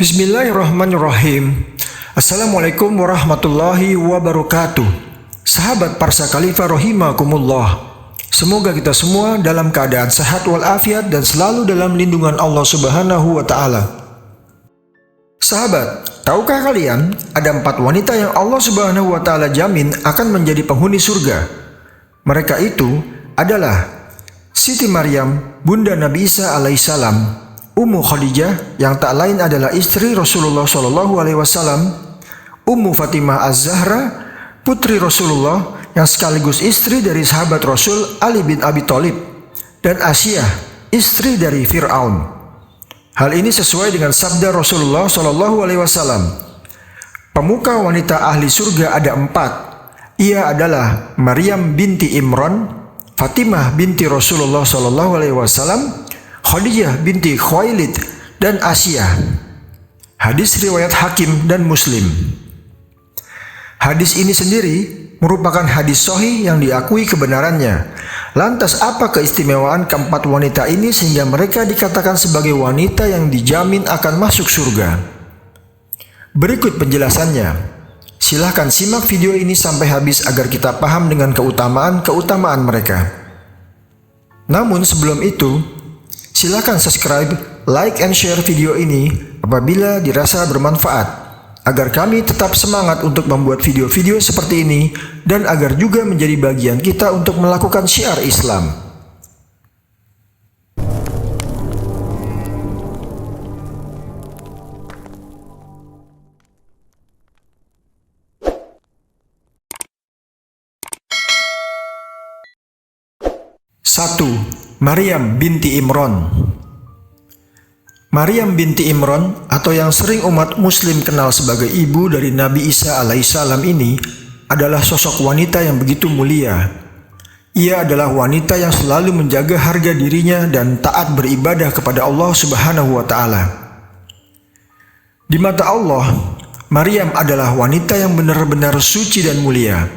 Bismillahirrahmanirrahim. Assalamualaikum warahmatullahi wabarakatuh. Sahabat Parsa Khalifah rahimakumullah. Semoga kita semua dalam keadaan sehat walafiat dan selalu dalam lindungan Allah Subhanahu wa taala. Sahabat, tahukah kalian ada 4 wanita yang Allah Subhanahu wa taala jamin akan menjadi penghuni surga? Mereka itu adalah Siti Maryam, Bunda Nabi Isa alaihissalam, Ummu Khadijah yang tak lain adalah istri Rasulullah SAW, Ummu Fatimah Az-Zahra, putri Rasulullah yang sekaligus istri dari sahabat Rasul Ali bin Abi Thalib, dan Asyah, istri dari Fir'aun. Hal ini sesuai dengan sabda Rasulullah SAW. Pemuka wanita ahli surga ada 4. Ia adalah Maryam binti Imran, Fatimah binti Rasulullah SAW, Khadijah binti Khuwailid, dan Asyah. Hadis riwayat Hakim dan Muslim. Hadis ini sendiri merupakan hadis sahih yang diakui kebenarannya. Lantas apa keistimewaan keempat wanita ini sehingga mereka dikatakan sebagai wanita yang dijamin akan masuk surga? Berikut penjelasannya. Silahkan simak video ini sampai habis agar kita paham dengan keutamaan mereka. Namun sebelum itu, silakan subscribe, like, and share video ini apabila dirasa bermanfaat, agar kami tetap semangat untuk membuat video-video seperti ini dan agar juga menjadi bagian kita untuk melakukan syiar Islam. Satu, Maryam binti Imran. Maryam binti Imran atau yang sering umat muslim kenal sebagai ibu dari Nabi Isa alaihissalam ini adalah sosok wanita yang begitu mulia. Ia adalah wanita yang selalu menjaga harga dirinya dan taat beribadah kepada Allah Subhanahu wa taala. Di mata Allah, Maryam adalah wanita yang benar-benar suci dan mulia.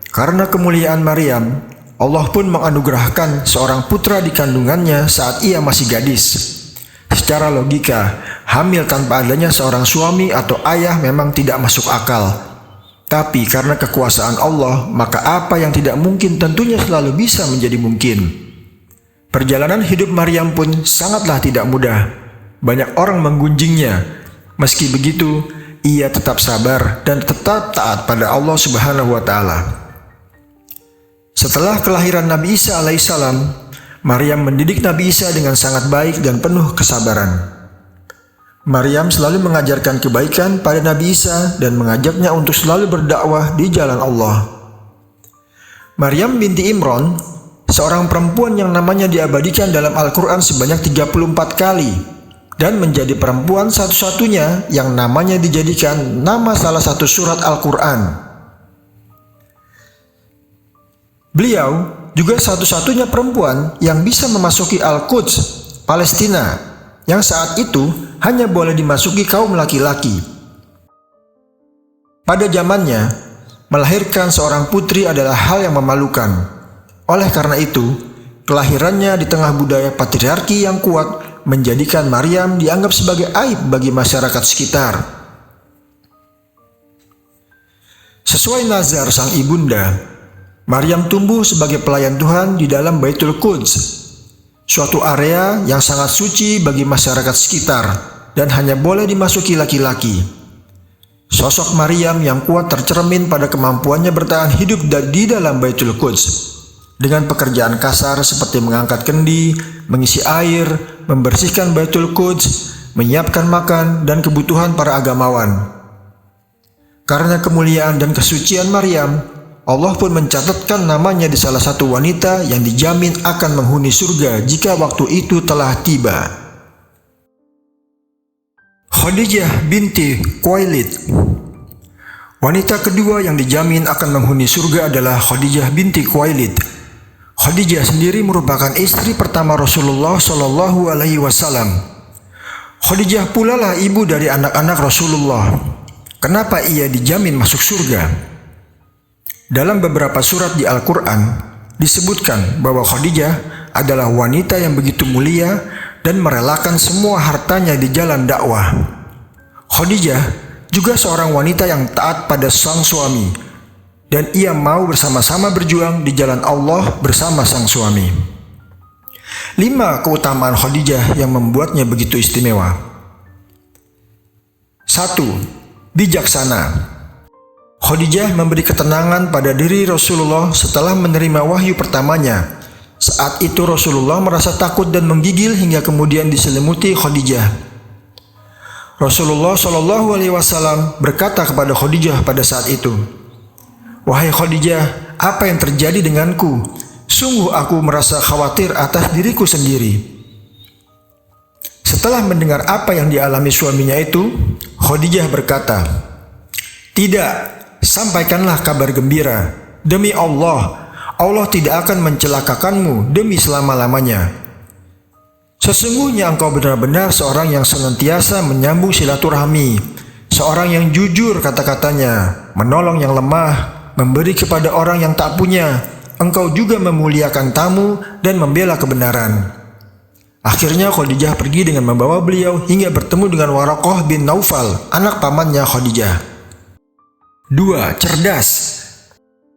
Karena kemuliaan Maryam, Allah pun menganugerahkan seorang putra di kandungannya saat ia masih gadis. Secara logika, hamil tanpa adanya seorang suami atau ayah memang tidak masuk akal. Tapi karena kekuasaan Allah, maka apa yang tidak mungkin tentunya selalu bisa menjadi mungkin. Perjalanan hidup Maryam pun sangatlah tidak mudah. Banyak orang menggunjingnya. Meski begitu, ia tetap sabar dan tetap taat pada Allah Subhanahu wa taala. Setelah kelahiran Nabi Isa alaihissalam, Maryam mendidik Nabi Isa dengan sangat baik dan penuh kesabaran. Maryam selalu mengajarkan kebaikan pada Nabi Isa dan mengajaknya untuk selalu berdakwah di jalan Allah. Maryam binti Imran, seorang perempuan yang namanya diabadikan dalam Al-Quran sebanyak 34 kali dan menjadi perempuan satu-satunya yang namanya dijadikan nama salah satu surat Al-Quran. Beliau juga satu-satunya perempuan yang bisa memasuki Al-Quds, Palestina, yang saat itu hanya boleh dimasuki kaum laki-laki. Pada zamannya, melahirkan seorang putri adalah hal yang memalukan. Oleh karena itu, kelahirannya di tengah budaya patriarki yang kuat menjadikan Maryam dianggap sebagai aib bagi masyarakat sekitar. Sesuai nazar sang ibunda, Maryam tumbuh sebagai pelayan Tuhan di dalam Baitul Quds, suatu area yang sangat suci bagi masyarakat sekitar dan hanya boleh dimasuki laki-laki. Sosok Maryam yang kuat tercermin pada kemampuannya bertahan hidup di dalam Baitul Quds dengan pekerjaan kasar seperti mengangkat kendi, mengisi air, membersihkan Baitul Quds, menyiapkan makan dan kebutuhan para agamawan. Karena kemuliaan dan kesucian Maryam, Allah pun mencatatkan namanya di salah satu wanita yang dijamin akan menghuni surga jika waktu itu telah tiba. Khadijah binti Khuwailid. Wanita kedua yang dijamin akan menghuni surga adalah Khadijah binti Khuwailid. Khadijah sendiri merupakan istri pertama Rasulullah SAW. Khadijah pula lah ibu dari anak-anak Rasulullah. Kenapa ia dijamin masuk surga? Dalam beberapa surat di Al-Quran disebutkan bahwa Khadijah adalah wanita yang begitu mulia dan merelakan semua hartanya di jalan dakwah. Khadijah juga seorang wanita yang taat pada sang suami, dan ia mau bersama-sama berjuang di jalan Allah bersama sang suami. 5 keutamaan Khadijah yang membuatnya begitu istimewa. 1. Bijaksana. Khadijah memberi ketenangan pada diri Rasulullah setelah menerima wahyu pertamanya. Saat itu Rasulullah merasa takut dan menggigil hingga kemudian diselimuti Khadijah. Rasulullah Shallallahu Alaihi Wasallam berkata kepada Khadijah pada saat itu, "Wahai Khadijah, apa yang terjadi denganku? Sungguh aku merasa khawatir atas diriku sendiri." Setelah mendengar apa yang dialami suaminya itu, Khadijah berkata, "Tidak, sampaikanlah kabar gembira. Demi Allah, Allah tidak akan mencelakakanmu demi selama-lamanya. Sesungguhnya engkau benar-benar seorang yang senantiasa menyambung silaturahmi, seorang yang jujur kata-katanya, menolong yang lemah, memberi kepada orang yang tak punya. Engkau juga memuliakan tamu dan membela kebenaran." Akhirnya Khadijah pergi dengan membawa beliau hingga bertemu dengan Waraqah bin Naufal, anak pamannya Khadijah. 2. Cerdas.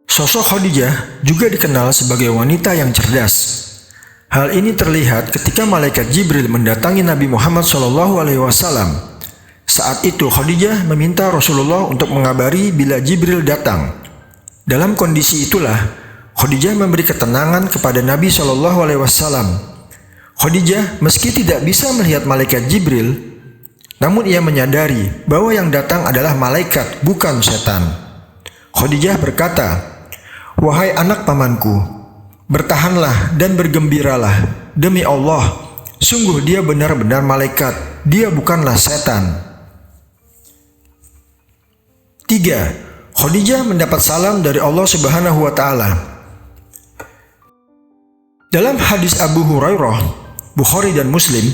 Sosok Khadijah juga dikenal sebagai wanita yang cerdas. Hal ini terlihat ketika malaikat Jibril mendatangi Nabi Muhammad SAW. Saat itu Khadijah meminta Rasulullah untuk mengabari bila Jibril datang. Dalam kondisi itulah Khadijah memberi ketenangan kepada Nabi SAW. Khadijah meski tidak bisa melihat malaikat Jibril, namun ia menyadari bahwa yang datang adalah malaikat, bukan setan. Khadijah berkata, "Wahai anak pamanku, bertahanlah dan bergembiralah. Demi Allah, sungguh dia benar-benar malaikat, dia bukanlah setan." 3. Khadijah mendapat salam dari Allah Subhanahu wa Ta'ala. Dalam hadis Abu Hurairah, Bukhari dan Muslim,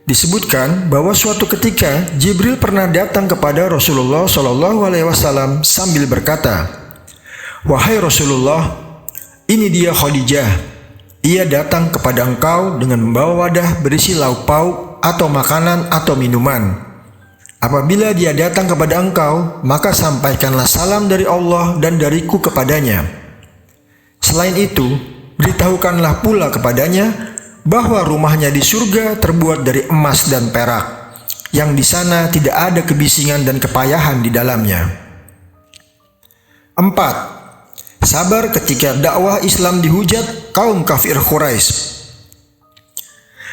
disebutkan bahwa suatu ketika Jibril pernah datang kepada Rasulullah SAW sambil berkata, "Wahai Rasulullah, ini dia Khadijah. Ia datang kepada engkau dengan membawa wadah berisi lauk pauk atau makanan atau minuman. Apabila dia datang kepada engkau, maka sampaikanlah salam dari Allah dan dariku kepadanya. Selain itu, beritahukanlah pula kepadanya bahwa rumahnya di surga terbuat dari emas dan perak, yang di sana tidak ada kebisingan dan kepayahan di dalamnya." 4. Sabar ketika dakwah Islam dihujat kaum kafir Quraisy.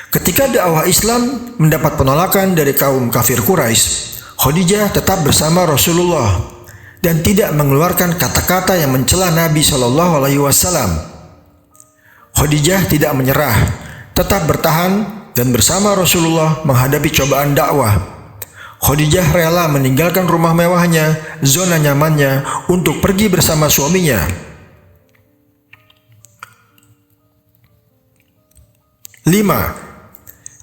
Ketika dakwah Islam mendapat penolakan dari kaum kafir Quraisy, Khadijah tetap bersama Rasulullah dan tidak mengeluarkan kata-kata yang mencela Nabi Shallallahu Alaihi Wasallam. Khadijah tidak menyerah, tetap bertahan dan bersama Rasulullah menghadapi cobaan dakwah. Khadijah rela meninggalkan rumah mewahnya, zona nyamannya untuk pergi bersama suaminya. 5.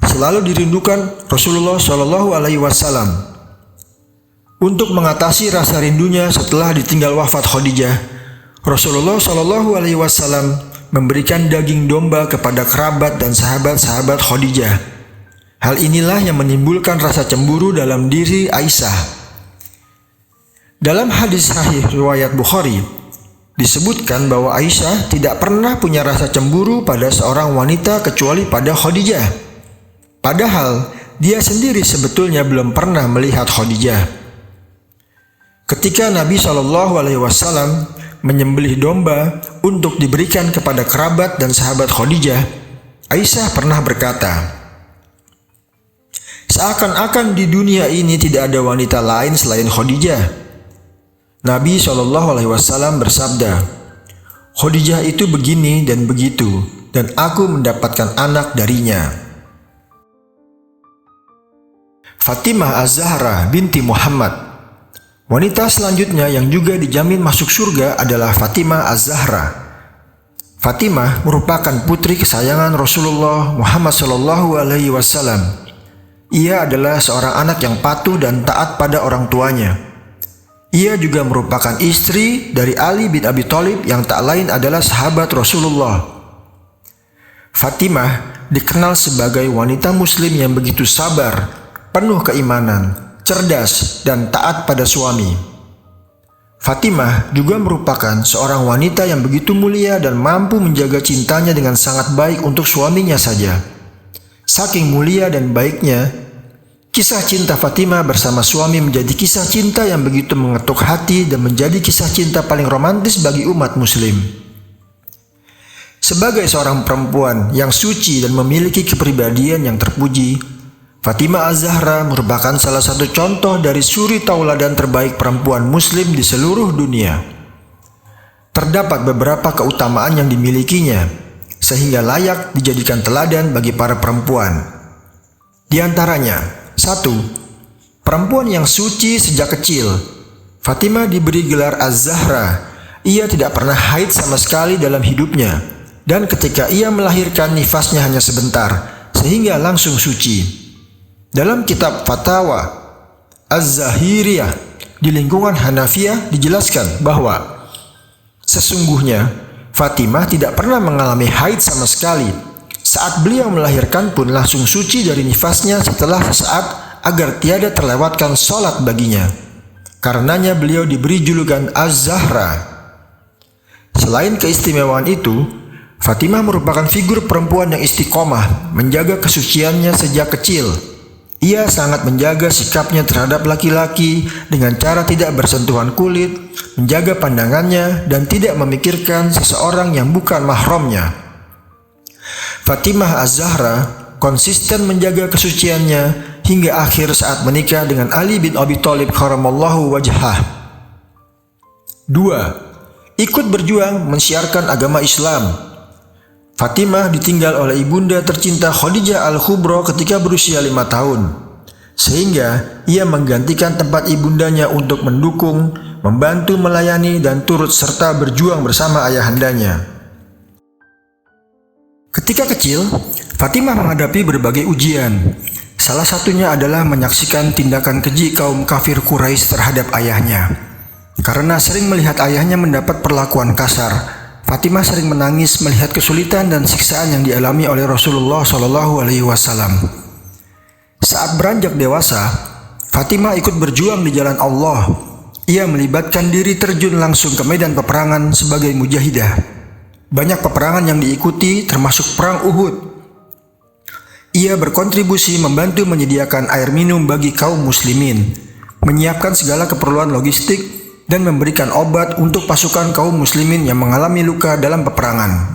Selalu dirindukan Rasulullah Shallallahu Alaihi Wasallam. Untuk mengatasi rasa rindunya setelah ditinggal wafat Khadijah, Rasulullah Shallallahu Alaihi Wasallam memberikan daging domba kepada kerabat dan sahabat-sahabat Khadijah. Hal inilah yang menimbulkan rasa cemburu dalam diri Aisyah. Dalam hadis sahih riwayat Bukhari, disebutkan bahwa Aisyah tidak pernah punya rasa cemburu pada seorang wanita kecuali pada Khadijah. Padahal dia sendiri sebetulnya belum pernah melihat Khadijah. Ketika Nabi SAW menyembelih domba untuk diberikan kepada kerabat dan sahabat Khadijah, Aisyah pernah berkata, "Seakan-akan di dunia ini tidak ada wanita lain selain Khadijah." Nabi SAW bersabda, "Khadijah itu begini dan begitu, dan aku mendapatkan anak darinya." Fatimah Az-Zahra binti Muhammad. Wanita selanjutnya yang juga dijamin masuk surga adalah Fatimah Az-Zahra. Fatimah merupakan putri kesayangan Rasulullah Muhammad SAW. Ia adalah seorang anak yang patuh dan taat pada orang tuanya. Ia juga merupakan istri dari Ali bin Abi Thalib yang tak lain adalah sahabat Rasulullah. Fatimah dikenal sebagai wanita muslim yang begitu sabar, penuh keimanan, cerdas, dan taat pada suami. Fatimah juga merupakan seorang wanita yang begitu mulia dan mampu menjaga cintanya dengan sangat baik untuk suaminya saja. Saking mulia dan baiknya, kisah cinta Fatimah bersama suami menjadi kisah cinta yang begitu mengetuk hati dan menjadi kisah cinta paling romantis bagi umat muslim. Sebagai seorang perempuan yang suci dan memiliki kepribadian yang terpuji, Fatimah Az-Zahra merupakan salah satu contoh dari suri tauladan terbaik perempuan muslim di seluruh dunia. Terdapat beberapa keutamaan yang dimilikinya, sehingga layak dijadikan teladan bagi para perempuan. Di antaranya, 1. Perempuan yang suci sejak kecil. Fatimah diberi gelar Az-Zahra. Ia tidak pernah haid sama sekali dalam hidupnya. Dan ketika ia melahirkan nifasnya hanya sebentar, sehingga langsung suci. Dalam kitab Fatawa Az-Zahiriyah di lingkungan Hanafiyah dijelaskan bahwa sesungguhnya Fatimah tidak pernah mengalami haid sama sekali. Saat beliau melahirkan pun langsung suci dari nifasnya setelah sesaat agar tiada terlewatkan sholat baginya. Karenanya beliau diberi julukan Az-Zahra. Selain keistimewaan itu, Fatimah merupakan figur perempuan yang istiqomah, menjaga kesuciannya sejak kecil. Ia sangat menjaga sikapnya terhadap laki-laki dengan cara tidak bersentuhan kulit, menjaga pandangannya, dan tidak memikirkan seseorang yang bukan mahramnya. Fatimah Az-Zahra konsisten menjaga kesuciannya hingga akhir saat menikah dengan Ali bin Abi Thalib karamallahu wajhah. 2. Ikut berjuang mensiarkan agama Islam. Fatimah ditinggal oleh ibunda tercinta Khadijah Al-Kubra ketika berusia 5 tahun, sehingga ia menggantikan tempat ibundanya untuk mendukung, membantu melayani, dan turut serta berjuang bersama ayahandanya. Ketika kecil, Fatimah menghadapi berbagai ujian. Salah satunya adalah menyaksikan tindakan keji kaum kafir Quraisy terhadap ayahnya. Karena sering melihat ayahnya mendapat perlakuan kasar, Fatimah sering menangis melihat kesulitan dan siksaan yang dialami oleh Rasulullah SAW. Saat beranjak dewasa, Fatimah ikut berjuang di jalan Allah. Ia melibatkan diri terjun langsung ke medan peperangan sebagai mujahidah. Banyak peperangan yang diikuti termasuk perang Uhud. Ia berkontribusi membantu menyediakan air minum bagi kaum muslimin, menyiapkan segala keperluan logistik, dan memberikan obat untuk pasukan kaum muslimin yang mengalami luka dalam peperangan.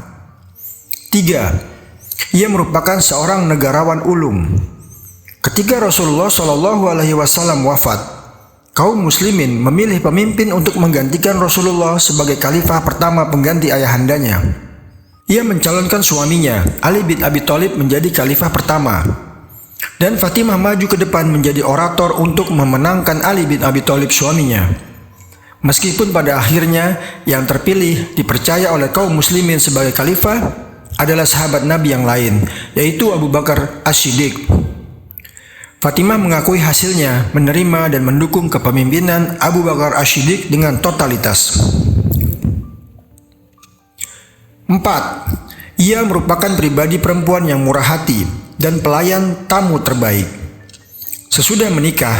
3. Ia merupakan seorang negarawan ulung. Ketika Rasulullah SAW wafat, kaum muslimin memilih pemimpin untuk menggantikan Rasulullah sebagai khalifah pertama pengganti ayahandanya. Ia mencalonkan suaminya, Ali bin Abi Thalib, menjadi khalifah pertama. Dan Fatimah maju ke depan menjadi orator untuk memenangkan Ali bin Abi Thalib suaminya. Meskipun pada akhirnya yang terpilih dipercaya oleh kaum muslimin sebagai khalifah adalah sahabat Nabi yang lain, yaitu Abu Bakar As-Siddiq. Fatimah mengakui hasilnya, menerima dan mendukung kepemimpinan Abu Bakar As-Siddiq dengan totalitas. 4. Ia merupakan pribadi perempuan yang murah hati dan pelayan tamu terbaik. Sesudah menikah,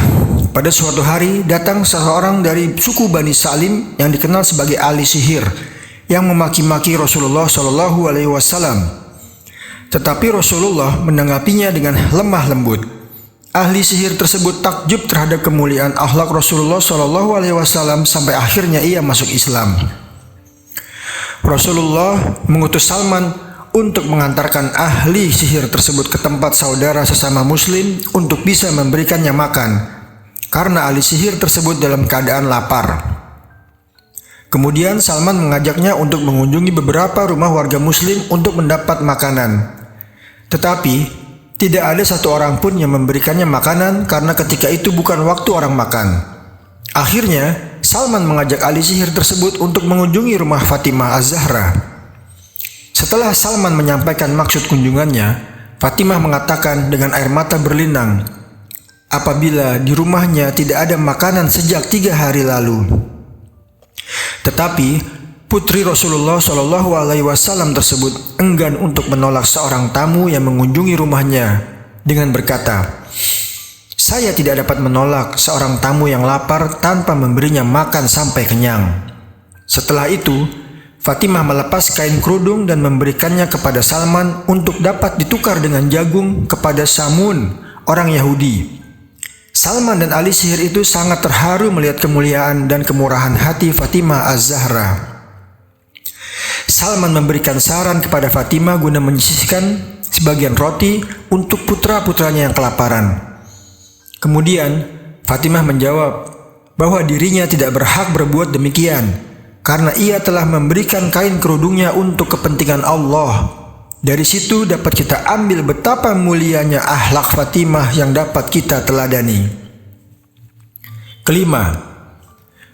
pada suatu hari datang seseorang dari suku Bani Salim yang dikenal sebagai ahli sihir yang memaki-maki Rasulullah SAW. Tetapi Rasulullah menanggapinya dengan lemah lembut. Ahli sihir tersebut takjub terhadap kemuliaan akhlak Rasulullah SAW sampai akhirnya ia masuk Islam. Rasulullah mengutus Salman untuk mengantarkan ahli sihir tersebut ke tempat saudara sesama muslim untuk bisa memberikannya makan, karena ahli sihir tersebut dalam keadaan lapar. Kemudian Salman mengajaknya untuk mengunjungi beberapa rumah warga muslim untuk mendapat makanan. Tetapi tidak ada satu orang pun yang memberikannya makanan karena ketika itu bukan waktu orang makan. Akhirnya Salman mengajak ahli sihir tersebut untuk mengunjungi rumah Fatimah Az-Zahra. Setelah Salman menyampaikan maksud kunjungannya, Fatimah mengatakan dengan air mata berlinang, apabila di rumahnya tidak ada makanan sejak 3 hari lalu. Tetapi putri Rasulullah SAW tersebut enggan untuk menolak seorang tamu yang mengunjungi rumahnya dengan berkata, Saya tidak dapat menolak seorang tamu yang lapar tanpa memberinya makan sampai kenyang. Setelah itu, Fatimah melepas kain kerudung dan memberikannya kepada Salman untuk dapat ditukar dengan jagung kepada Samun, orang Yahudi. Salman dan ahli sihir itu sangat terharu melihat kemuliaan dan kemurahan hati Fatimah Az-Zahra. Salman memberikan saran kepada Fatimah guna menyisihkan sebagian roti untuk putra-putranya yang kelaparan. Kemudian, Fatimah menjawab bahwa dirinya tidak berhak berbuat demikian karena ia telah memberikan kain kerudungnya untuk kepentingan Allah. Dari situ dapat kita ambil betapa mulianya akhlak Fatimah yang dapat kita teladani. Kelima,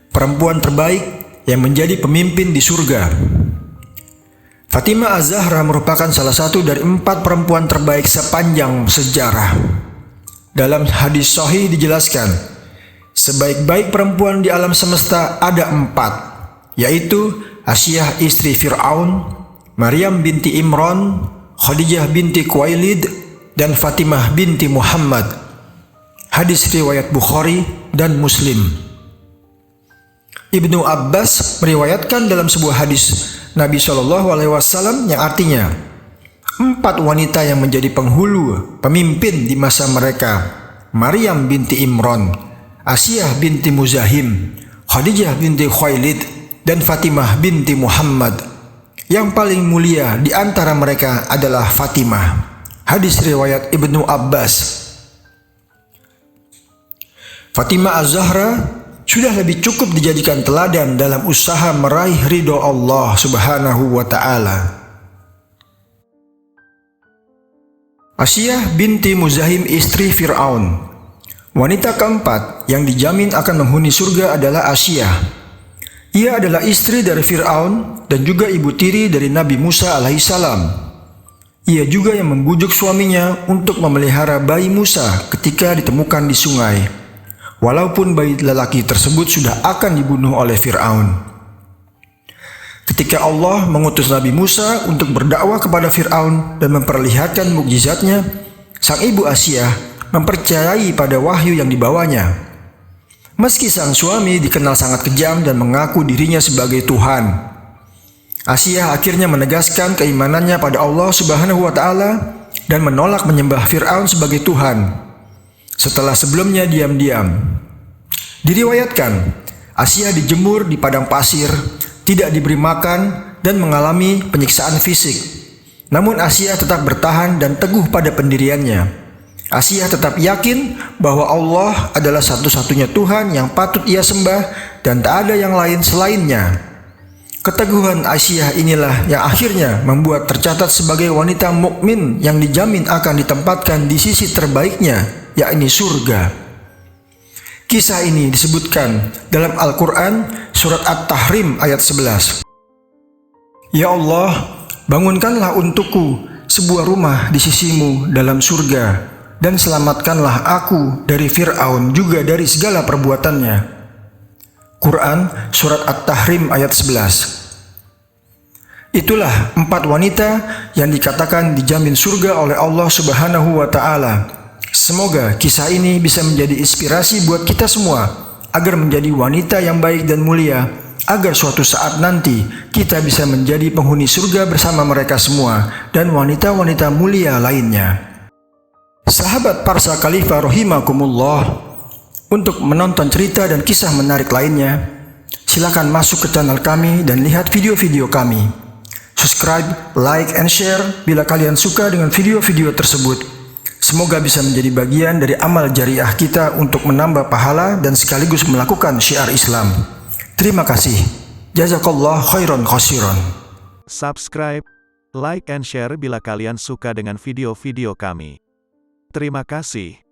perempuan terbaik yang menjadi pemimpin di surga. Fatimah Az-Zahra merupakan salah satu dari 4 perempuan terbaik sepanjang sejarah. Dalam hadis sahih dijelaskan, sebaik-baik perempuan di alam semesta ada 4, yaitu Asyah istri Fir'aun, Maryam binti Imran, Khadijah binti Khuwailid, dan Fatimah binti Muhammad. Hadis riwayat Bukhari dan Muslim. Ibnu Abbas meriwayatkan dalam sebuah hadis Nabi SAW yang artinya, 4 wanita yang menjadi penghulu, pemimpin di masa mereka, Maryam binti Imran, Asyah binti Muzahim, Khadijah binti Khuwailid, dan Fatimah binti Muhammad. Yang paling mulia di antara mereka adalah Fatimah. Hadis riwayat Ibnu Abbas. Fatimah Az-Zahra sudah lebih cukup dijadikan teladan dalam usaha meraih ridho Allah Subhanahu wa Ta'ala. Asyah binti Muzahim istri Fir'aun. Wanita keempat yang dijamin akan menghuni surga adalah Asyah. Ia adalah istri dari Fir'aun dan juga ibu tiri dari Nabi Musa alaihissalam. Ia juga yang membujuk suaminya untuk memelihara bayi Musa ketika ditemukan di sungai, walaupun bayi lelaki tersebut sudah akan dibunuh oleh Fir'aun. Ketika Allah mengutus Nabi Musa untuk berdakwah kepada Fir'aun dan memperlihatkan mukjizatnya, sang ibu Asyah mempercayai pada wahyu yang dibawanya. Meski sang suami dikenal sangat kejam dan mengaku dirinya sebagai Tuhan, Asyah akhirnya menegaskan keimanannya pada Allah Subhanahu wa Ta'ala dan menolak menyembah Fir'aun sebagai Tuhan. Setelah sebelumnya diam-diam. Diriwayatkan, Asyah dijemur di padang pasir, tidak diberi makan, dan mengalami penyiksaan fisik. Namun Asyah tetap bertahan dan teguh pada pendiriannya. Asyah tetap yakin bahwa Allah adalah satu-satunya Tuhan yang patut ia sembah dan tak ada yang lain selainnya. Keteguhan Asyah inilah yang akhirnya membuat tercatat sebagai wanita mukmin yang dijamin akan ditempatkan di sisi terbaiknya, yakni surga. Kisah ini disebutkan dalam Al-Quran surat At-Tahrim ayat 11. Ya Allah, bangunkanlah untukku sebuah rumah di sisimu dalam surga, dan selamatkanlah aku dari Fir'aun juga dari segala perbuatannya. Quran surat At-Tahrim ayat 11. Itulah 4 wanita yang dikatakan dijamin surga oleh Allah Subhanahu wa Ta'ala. Semoga kisah ini bisa menjadi inspirasi buat kita semua agar menjadi wanita yang baik dan mulia, agar suatu saat nanti kita bisa menjadi penghuni surga bersama mereka semua dan wanita-wanita mulia lainnya. Sahabat Parsa Khalifah rahimakumullah, untuk menonton cerita dan kisah menarik lainnya, silakan masuk ke channel kami dan lihat video-video kami. Subscribe, like, and share bila kalian suka dengan video-video tersebut. Semoga bisa menjadi bagian dari amal jariah kita untuk menambah pahala dan sekaligus melakukan syiar Islam. Terima kasih. Jazakallah khairan khasiran. Subscribe, like and share bila kalian suka dengan video-video kami. Terima kasih.